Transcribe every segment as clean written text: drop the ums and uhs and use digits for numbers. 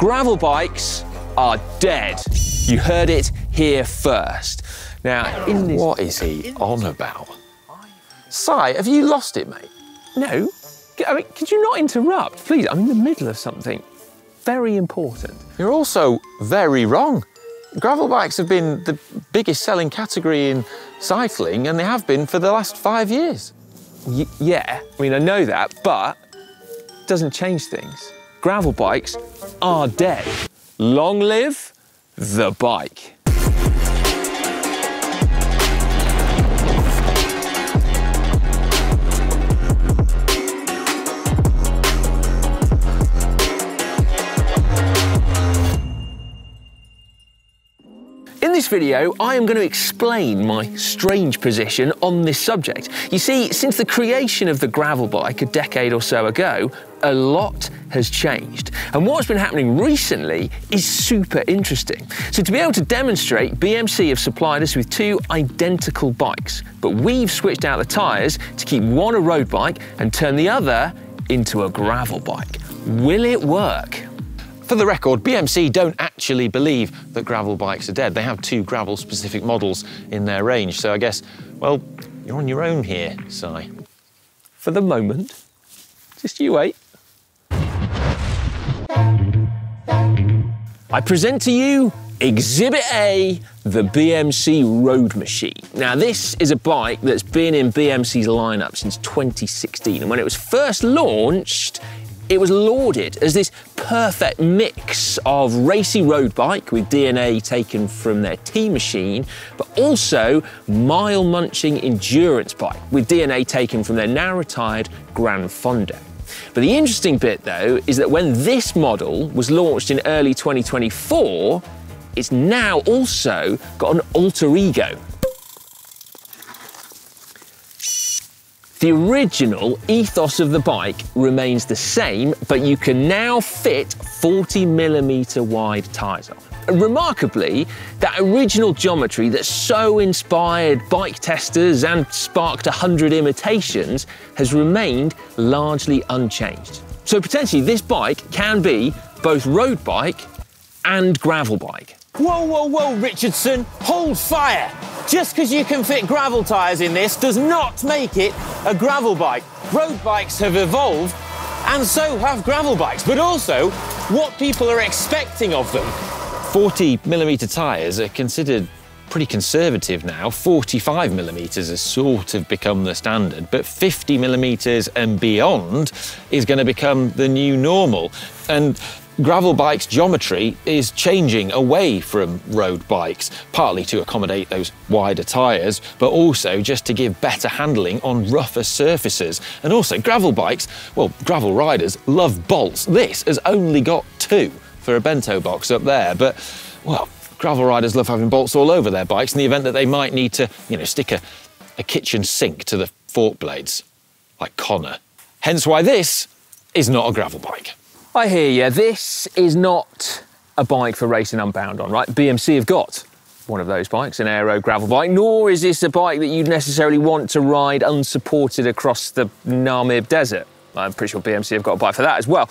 gravel bikes are dead. You heard it here first. Now, in this... What is he on about? Si, have you lost it, mate? No. I mean, could you not interrupt? Please, I'm in the middle of something very important. You're also very wrong. Gravel bikes have been the biggest selling category in cycling, and they have been for the last 5 years. Yeah, I mean, I know that, but it doesn't change things. Gravel bikes are dead. Long live the bike. In this video, I am going to explain my strange position on this subject. You see, since the creation of the gravel bike a decade or so ago, a lot has changed. And what's been happening recently is super interesting. So to be able to demonstrate, BMC have supplied us with 2 identical bikes, but we've switched out the tyres to keep one a road bike and turn the other into a gravel bike. Will it work? For the record, BMC don't actually believe that gravel bikes are dead. They have 2 gravel-specific models in their range, so I guess, well, you're on your own here, Si. For the moment, just you wait. I present to you Exhibit A, the BMC Road Machine. Now, this is a bike that's been in BMC's lineup since 2016, and when it was first launched, it was lauded as this perfect mix of racy road bike with DNA taken from their T-Machine, but also mile-munching endurance bike with DNA taken from their now-retired Gran Fondo. But the interesting bit, though, is that when this model was launched in early 2024, it's now also got an alter ego. The original ethos of the bike remains the same, but you can now fit 40mm wide tyres on. And remarkably, that original geometry that so inspired bike testers and sparked 100 imitations has remained largely unchanged. So potentially this bike can be both road bike and gravel bike. Whoa, whoa, whoa, Richardson, hold fire! Just because you can fit gravel tyres in this does not make it a gravel bike. Road bikes have evolved, and so have gravel bikes, but also what people are expecting of them. 40mm tyres are considered pretty conservative now. 45mm has sort of become the standard, but 50mm and beyond is going to become the new normal. And gravel bikes' geometry is changing away from road bikes, partly to accommodate those wider tyres, but also just to give better handling on rougher surfaces. And also, gravel bikes, well, gravel riders love bolts. This has only got 2 for a bento box up there, but, well, gravel riders love having bolts all over their bikes in the event that they might need to, you know, stick a kitchen sink to the fork blades, like Connor. Hence why this is not a gravel bike. I hear you. This is not a bike for racing unbound on, right? BMC have got one of those bikes, an aero gravel bike, nor is this a bike that you'd necessarily want to ride unsupported across the Namib Desert. I'm pretty sure BMC have got a bike for that as well.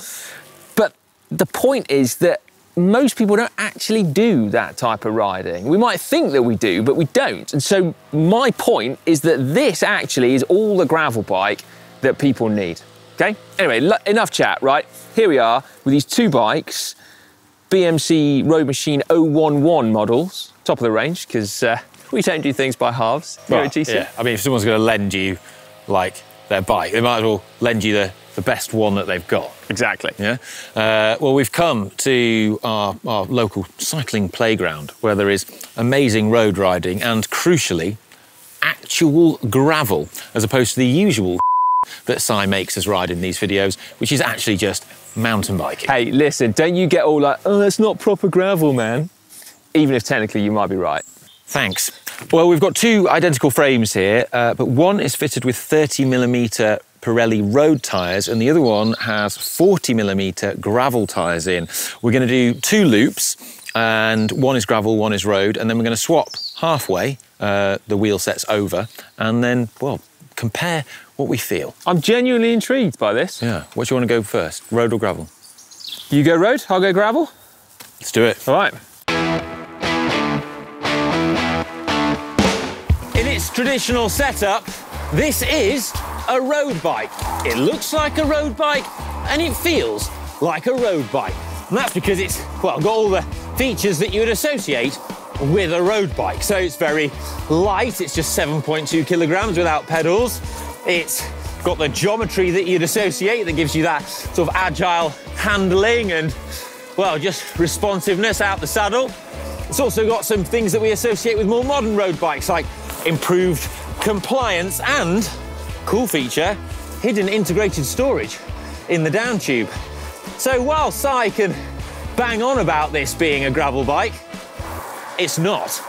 But the point is that most people don't actually do that type of riding. We might think that we do, but we don't. And so my point is that this actually is all the gravel bike that people need. Okay? Anyway, enough chat, right? Here we are with these 2 bikes, BMC Road Machine 011 models, top of the range, because we don't do things by halves here at GC. Yeah, I mean, if someone's going to lend you, like, their bike, they might as well lend you the best one that they've got. Exactly. Yeah. Well, we've come to our local cycling playground where there is amazing road riding and, crucially, actual gravel, as opposed to the usual that Si makes us ride in these videos, which is actually just mountain biking. Hey, listen, don't you get all like, oh, that's not proper gravel, man. Even if technically you might be right. Thanks. Well, we've got 2 identical frames here, but one is fitted with 30mm Pirelli road tyres and the other one has 40mm gravel tyres in. We're going to do 2 loops, and one is gravel, one is road, and then we're going to swap halfway the wheel sets over and then, well, compare what we feel. I'm genuinely intrigued by this. Yeah. What do you want to go first, road or gravel? You go road, I'll go gravel. Let's do it. All right. In its traditional setup, this is a road bike. It looks like a road bike and it feels like a road bike. And that's because it's, well, got all the features that you would associate with a road bike. So it's very light, it's just 7.2 kilograms without pedals. It's got the geometry that you'd associate that gives you that sort of agile handling and, well, just responsiveness out the saddle. It's also got some things that we associate with more modern road bikes, like improved compliance and, cool feature, hidden integrated storage in the down tube. So while Si can bang on about this being a gravel bike, it's not.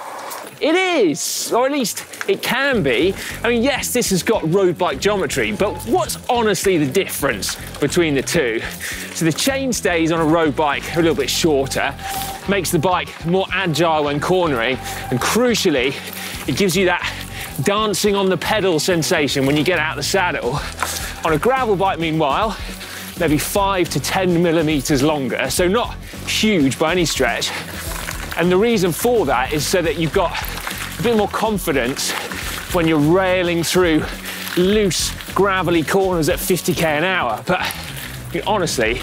It is, or at least it can be. I mean, yes, this has got road bike geometry, but what's honestly the difference between the two? So the chainstays on a road bike are a little bit shorter, makes the bike more agile when cornering, and crucially, it gives you that dancing on the pedal sensation when you get out of the saddle. On a gravel bike, meanwhile, maybe 5 to 10 millimeters longer, so not huge by any stretch. And the reason for that is so that you've got a bit more confidence when you're railing through loose, gravelly corners at 50k an hour. But I mean, honestly,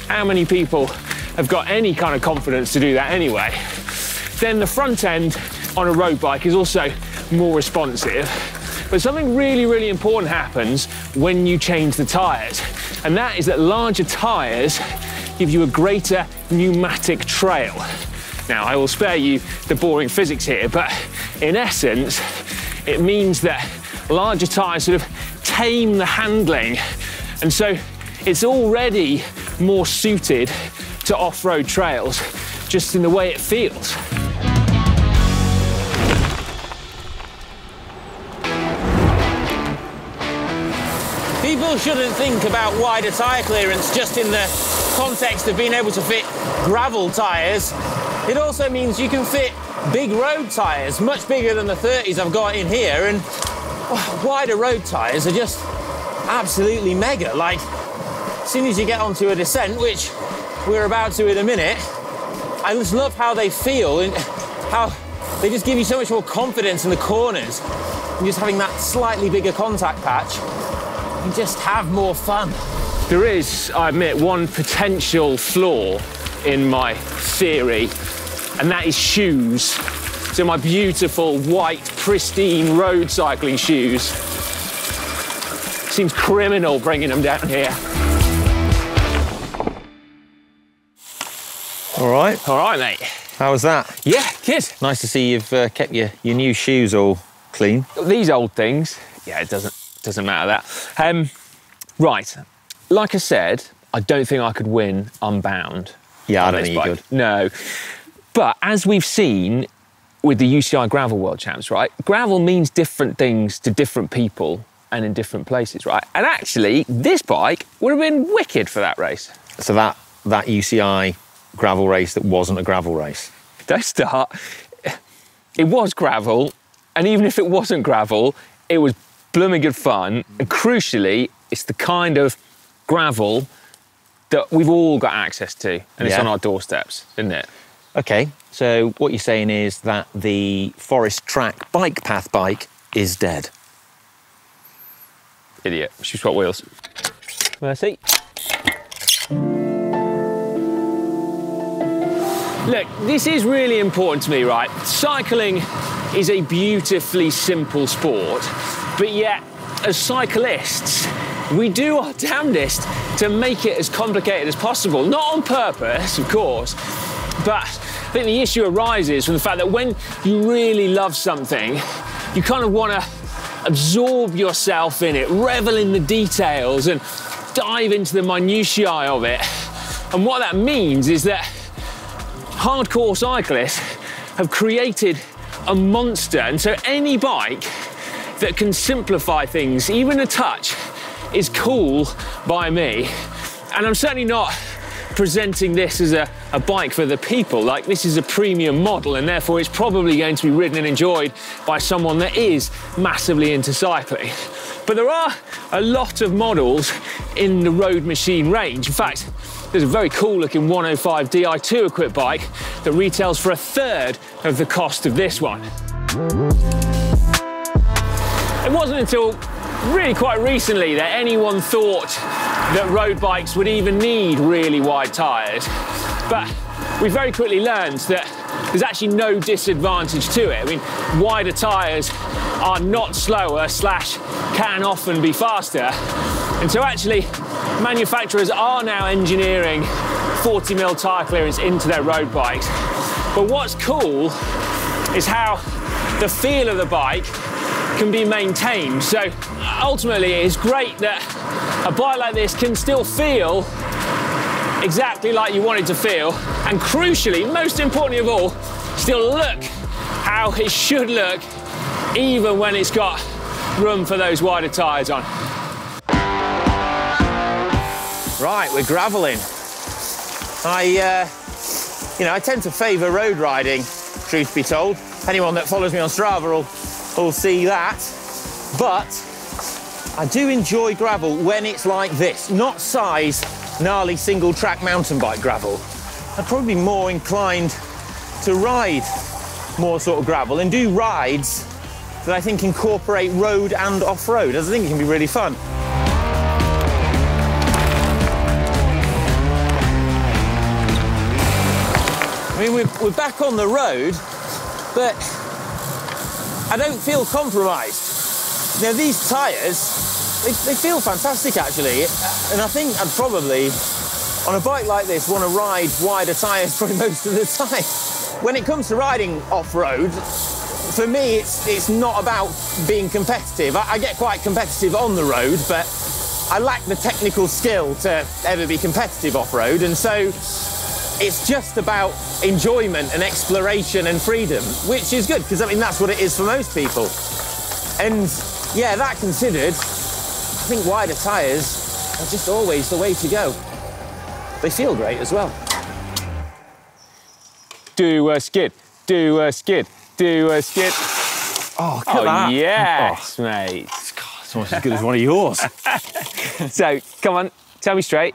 how many people have got any kind of confidence to do that anyway? Then the front end on a road bike is also more responsive. But something really, really important happens when you change the tyres. And that is that larger tyres give you a greater pneumatic trail. Now, I will spare you the boring physics here, but in essence, it means that larger tyres sort of tame the handling. And so it's already more suited to off-road trails, just in the way it feels. People shouldn't think about wider tyre clearance just in the context of being able to fit gravel tyres. It also means you can fit big road tyres, much bigger than the 30s I've got in here, and wider road tyres are just absolutely mega. Like, as soon as you get onto a descent, which we're about to in a minute, I just love how they feel and how they just give you so much more confidence in the corners. And just having that slightly bigger contact patch, you just have more fun. There is, I admit, one potential flaw in my theory, and that is shoes. So my beautiful, white, pristine road cycling shoes. Seems criminal bringing them down here. All right, mate. How was that? Yeah, good. Nice to see you've kept your new shoes all clean. These old things, yeah, it doesn't matter that. Right, like I said, I don't think I could win unbound. Yeah, I don't think you could. No, but as we've seen with the UCI Gravel World Champs, right, gravel means different things to different people and in different places, right? And actually, this bike would have been wicked for that race. So that UCI gravel race that wasn't a gravel race? Don't start. It was gravel, and even if it wasn't gravel, it was blooming good fun, and crucially, it's the kind of gravel that we've all got access to, and it's on our doorsteps, isn't it? Okay, so what you're saying is that the forest track bike path bike is dead. Idiot. She's got wheels. Mercy. Look, this is really important to me, right? Cycling is a beautifully simple sport, but yet, as cyclists, we do our damnedest to make it as complicated as possible. Not on purpose, of course, but I think the issue arises from the fact that when you really love something, you kind of want to absorb yourself in it, revel in the details and dive into the minutiae of it. And what that means is that hardcore cyclists have created a monster, and so any bike that can simplify things, even a touch, is cool by me. And I'm certainly not presenting this as a bike for the people. Like, this is a premium model, and therefore it's probably going to be ridden and enjoyed by someone that is massively into cycling. But there are a lot of models in the Road Machine range. In fact, there's a very cool looking 105 Di2 equipped bike that retails for 1/3 of the cost of this one. It wasn't until really quite recently that anyone thought that road bikes would even need really wide tyres. But we very quickly learned that there's actually no disadvantage to it. I mean, wider tyres are not slower / can often be faster. And so actually, manufacturers are now engineering 40mm tyre clearance into their road bikes. But what's cool is how the feel of the bike can be maintained. So ultimately, it's great that a bike like this can still feel exactly like you want it to feel, and crucially, most importantly of all, still look how it should look, even when it's got room for those wider tyres on. Right, we're gravelling. I tend to favour road riding, truth be told. Anyone that follows me on Strava will see that. But I do enjoy gravel when it's like this, not size, gnarly single track mountain bike gravel. I'd probably be more inclined to ride more sort of gravel and do rides that I think incorporate road and off-road. I think it can be really fun. I mean, we're back on the road, but I don't feel compromised. Now, these tyres, they feel fantastic, actually. And I think I'd probably, on a bike like this, want to ride wider tyres probably most of the time. When it comes to riding off-road, for me, it's not about being competitive. I get quite competitive on the road, but I lack the technical skill to ever be competitive off-road. And so it's just about enjoyment and exploration and freedom, which is good, because I mean, that's what it is for most people. And yeah, that considered, I think wider tyres are just always the way to go. They feel great as well. Do a skid, do a skid, do a skid. Oh, look at that. Yes, mate. God, it's almost as good as one of yours. So, come on, tell me straight.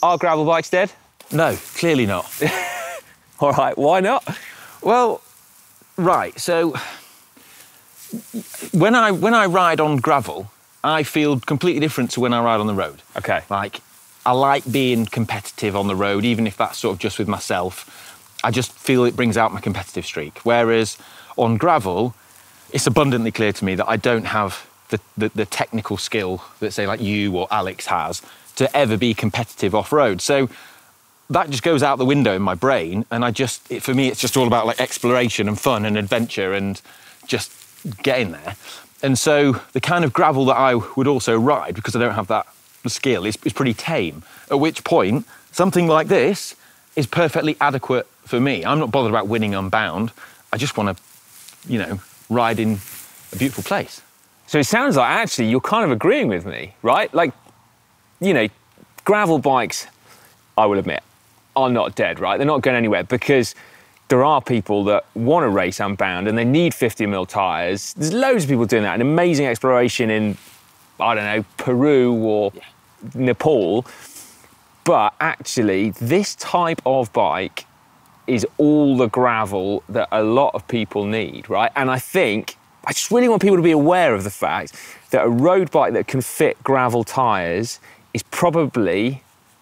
Are gravel bikes dead? No, clearly not. All right, why not? Well, right, so when I ride on gravel, I feel completely different to when I ride on the road. Okay. Like, I like being competitive on the road, even if that's sort of just with myself. I just feel it brings out my competitive streak. Whereas on gravel, it's abundantly clear to me that I don't have the technical skill that, say, like you or Alex has to ever be competitive off-road. So that just goes out the window in my brain, and for me, it's just all about like exploration and fun and adventure and just getting there. And so the kind of gravel that I would also ride, because I don't have that skill, is pretty tame. At which point, something like this is perfectly adequate for me. I'm not bothered about winning Unbound. I just want to, ride in a beautiful place. So it sounds like actually you're kind of agreeing with me, right? Like, gravel bikes, I will admit, are not dead, right? They're not going anywhere, because there are people that want to race Unbound and they need 50mm tyres. There's loads of people doing that, an amazing exploration in, I don't know, Peru or Nepal. But actually, this type of bike is all the gravel that a lot of people need, right? And I just really want people to be aware of the fact that a road bike that can fit gravel tyres is probably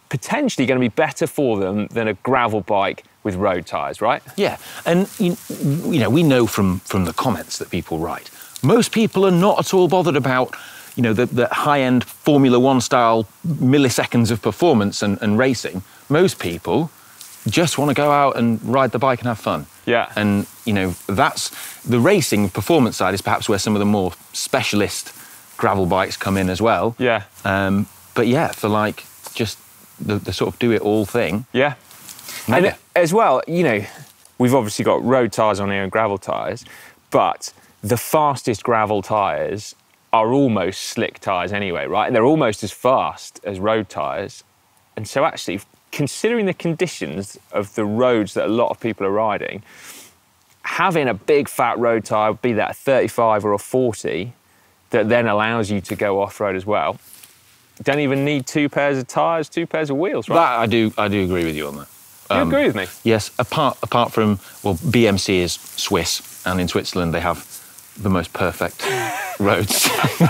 potentially going to be better for them than a gravel bike with road tyres, right? Yeah, and we know from the comments that people write, most people are not at all bothered about the high-end Formula One style milliseconds of performance and racing. Most people just want to go out and ride the bike and have fun. Yeah. And, that's the racing performance side is perhaps where some of the more specialist gravel bikes come in as well. Yeah. But yeah, for like just the sort of do it all thing. Yeah. Mega. And as well, we've obviously got road tyres on here and gravel tyres, but the fastest gravel tyres are almost slick tyres anyway, right? And they're almost as fast as road tyres. And so actually, considering the conditions of the roads that a lot of people are riding, having a big fat road tyre, be that a 35 or a 40, that then allows you to go off-road as well, Don't even need 2 pairs of tyres, 2 pairs of wheels, right? That I do agree with you on that. You agree with me? Yes, apart from, well, BMC is Swiss, and in Switzerland they have the most perfect roads.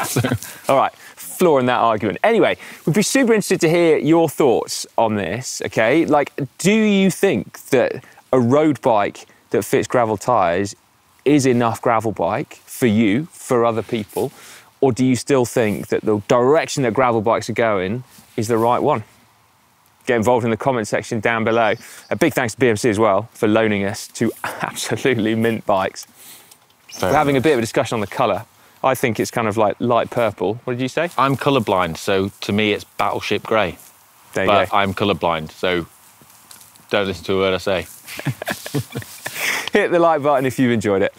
So. All right, flooring that argument. Anyway, we'd be super interested to hear your thoughts on this, okay? Like, do you think that a road bike that fits gravel tyres is enough gravel bike for you, for other people? Or do you still think that the direction that gravel bikes are going is the right one? Get involved in the comment section down below. A big thanks to BMC as well for loaning us 2 absolutely mint bikes. We're having a bit of a discussion on the colour. I think it's kind of like light purple. What did you say? I'm colourblind, so to me it's battleship grey. There you But go. I'm colourblind, so don't listen to a word I say. Hit the like button if you've enjoyed it.